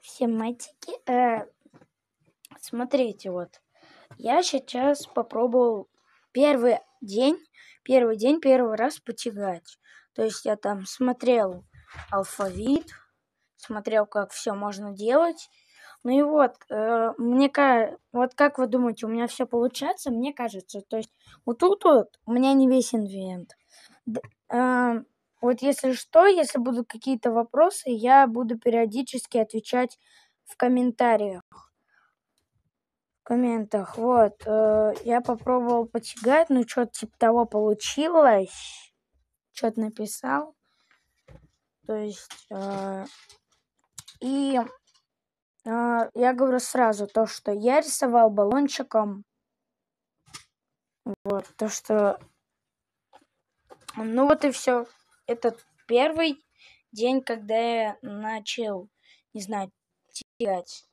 Все мальчики, смотрите, вот я сейчас попробовал первый день, первый раз потягать. То есть я там смотрел алфавит, смотрел, как все можно делать. Ну и вот, вот как вы думаете, у меня все получается? Мне кажется, то есть вот тут вот у меня не весь инвент. Вот если что, если будут какие-то вопросы, я буду периодически отвечать в комментариях. В комментах. Вот. Я попробовал потягать, ну что-то типа того получилось. Что-то написал. То есть... И я говорю сразу то, что я рисовал баллончиком. Вот. То, что... Ну вот и все. Это первый день, когда я начал, не знаю, тягать.